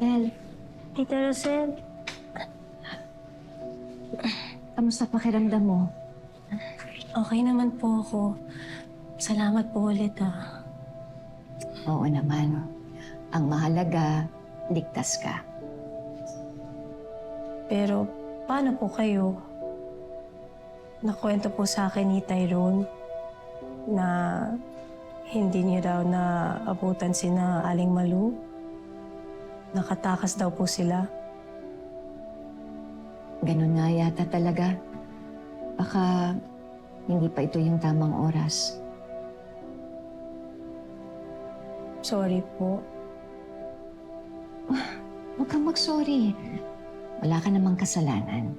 Bel, Tita Rosel, kamusta pakiramdam mo? okay naman po ako. Salamat po ulit Oo naman. Ang mahalaga, ligtas ka. Pero paano po kayo? Nakwento po sa akin ni Tyrone na hindi niya daw naabutan sina Aling Malu. Nakatakas daw po sila. Ganun nga yata talaga. Baka hindi pa ito yung tamang oras. Sorry po. Huwag kang mag-sorry. Wala ka namang kasalanan.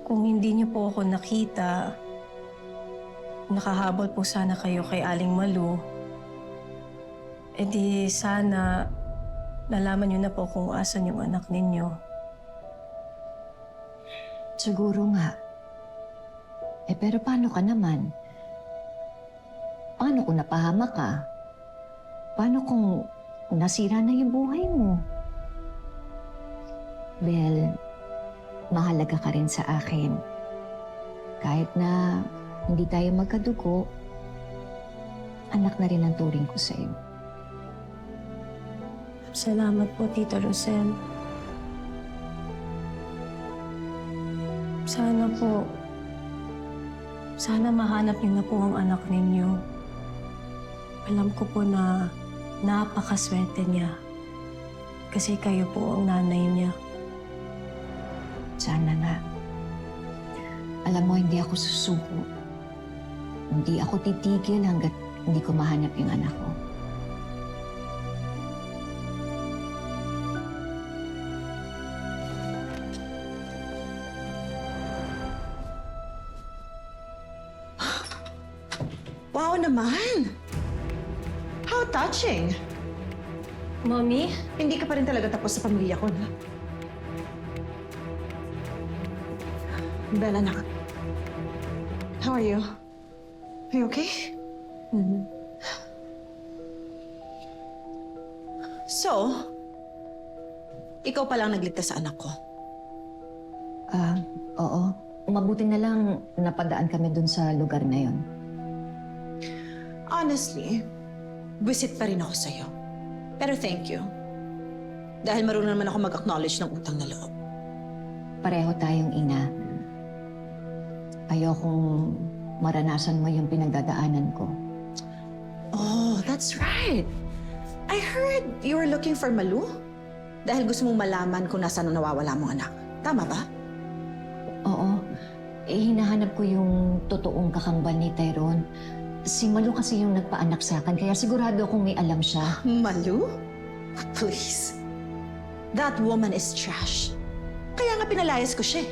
Kung hindi niyo po ako nakita, nakahabol po sana kayo kay Aling Malu. E di sana nalaman niyo na po kung asan yung anak ninyo. Siguro nga. Pero paano ka naman? Paano kung napahamak ka? Paano kung nasira na yung buhay mo? Bel, mahalaga ka rin sa akin. Kahit na hindi tayo magkadugo, anak na rin ang turing ko sa'yo. Salamat po, Tita Rosel. Sana mahanap niyo na po ang anak ninyo. Alam ko po na napakaswerte niya. Kasi kayo po ang nanay niya. Sana nga. Alam mo, hindi ako susuko. Hindi ako titigil hanggat hindi ko mahanap yung anak ko. Wow naman! How touching! Mommy? Hindi ka pa rin talaga tapos sa pamilya ko, no? Bella, anak. How are you? Are you okay? So, ikaw pa lang nagligtas sa anak ko. Oo. Mabuti na lang napadaan kami dun sa lugar na yon. Honestly, visit pa rin ako sa'yo. Pero thank you. Dahil marunong naman ako mag-acknowledge ng utang na loob. Pareho tayong ina. Ayokong maranasan mo yung pinagdadaanan ko. Oh, that's right. I heard you were looking for Malu? Dahil gusto mong malaman kung nasaan ang nawawala mong anak. Tama ba? Oo. Hinahanap ko yung totoong kakambal ni Tyrone. Si Malu kasi yung nagpaanak sa akin, kaya sigurado akong may alam siya. Malu? Please. That woman is trash. Kaya nga pinalayas ko siya.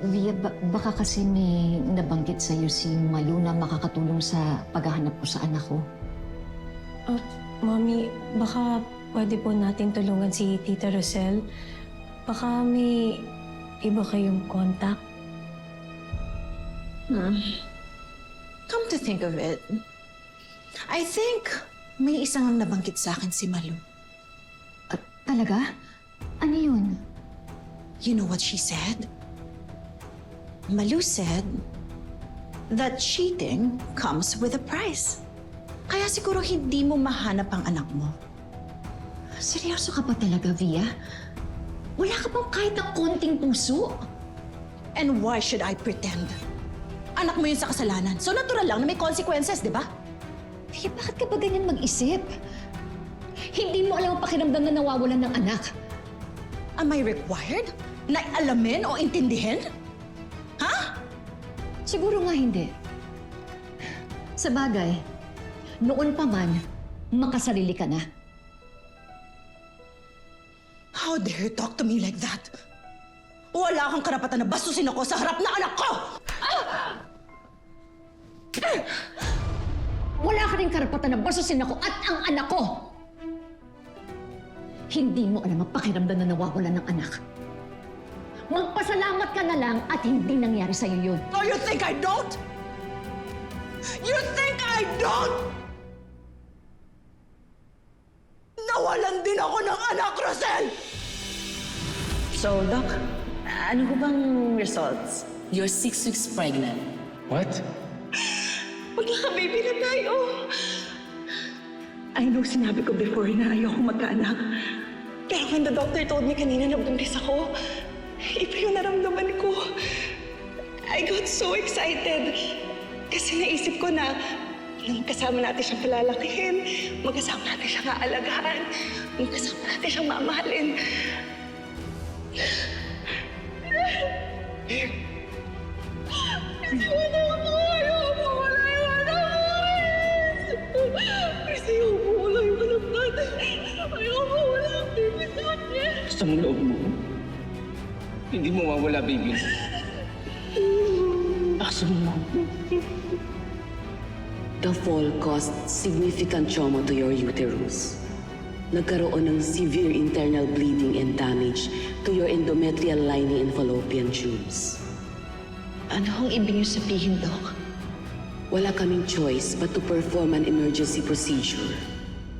Via, baka kasi may nabanggit sa'yo si Malu na makakatulong sa paghahanap ko sa anak ko. Mommy, baka pwede po natin tulungan si Tita Rosel. Baka may iba kayong contact. Come to think of it, I think may isang nabanggit sa akin si Malu. Talaga? Ano yun? You know what she said? Malu said that cheating comes with a price. Kaya siguro hindi mo mahanap ang anak mo. Seryoso ka ba talaga, Via? Wala ka bang kahit na konting puso? And why should I pretend? Anak mo yun sa kasalanan. So natural lang na may consequences, di ba? Via, bakit ka ba ganyan mag-isip? Hindi mo alam ang pakiramdam na nawawalan ng anak. Am I required na alamin o intindihin? Ha? Siguro nga hindi. Sa bagay, noon pa man, makasarili ka na. How dare you talk to me like that? Wala kang karapatan na bastusin ako sa harap ng anak ko! Wala ka rin karapatan na basusin ako at ang anak ko! Hindi mo alam ang pakiramdam na nawawalan ng anak. Magpasalamat ka na lang at hindi nangyari sa'yo yun. Oh, you think I don't? You think I don't? ako ng anak, Rosel! So, Doc, ano ho bang results? You're 6 weeks pregnant. What? Magkaka-baby na tayo. I know sinabi ko before na ayoko magkaanak. Pero when the doctor told me kanina na buntis ako, iba yung naramdaman ko. I got so excited. Kasi naisip ko na magkasama natin siyang palalakihin, magkasama natin siyang aalagaan, magkasama natin siyang mamahalin. Wala ako! Ayoko! Wala yung anak ko! Kasi ayoko! Wala yung anak natin! Ayoko! Wala ang baby natin! Gusto mo loob mo? Hindi mo mawawala, baby. Gusto mo. The fall caused significant trauma to your uterus. Nagkaroon ng severe internal bleeding and damage to your endometrial lining and fallopian tubes. Ano ang ibig niyo sabihin, Doc? Wala kaming choice but to perform an emergency procedure.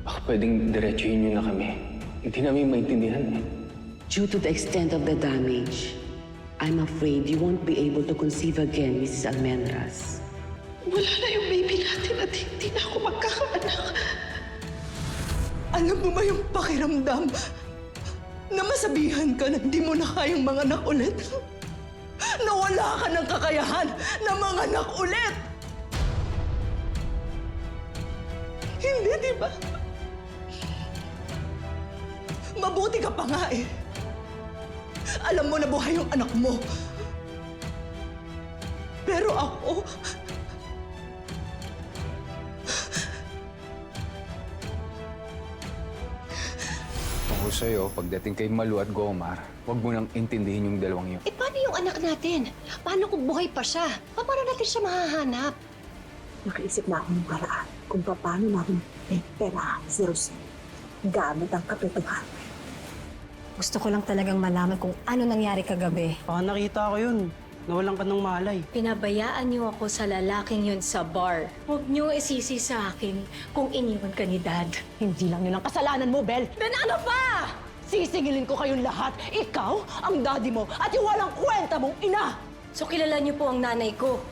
Baka pwedeng diretsuhin niyo na kami. Hindi namin maintindihan eh. Due to the extent of the damage, I'm afraid you won't be able to conceive again, Mrs. Almendras. Wala na yung baby natin at hindi na ako magkakaanak. Alam mo ba yung pakiramdam na masabihan ka na hindi mo na kayang manganak ulit? Na wala ka ng kakayahan na manganak ulit? Hindi, di ba? Mabuti ka pa nga eh. Alam mo na buhay yung anak mo. Pero ako, Tungkol sa'yo, pagdating kay Malu at Gomar, huwag mo nang intindihin yung dalawang yun. Eh, paano yung anak natin? Paano kung buhay pa siya? Paano natin siya mahahanap? Nakaisip na ako ng paraan kung paano natin pera si Rosel gamit ang katotohanan. Gusto ko lang talagang malaman kung ano nangyari kagabi. Baka nakita ko yun. Nawalan ka ng malay. Pinabayaan niyo ako sa lalaking yun sa bar. Huwag niyo isisi sa akin kung iniwan ka ni Dad. Hindi lang yun ang kasalanan mo, Bel. Then ano pa? Sisingilin ko kayong lahat. Ikaw, ang daddy mo, at yung walang kwenta mong ina! So kilala niyo po ang nanay ko.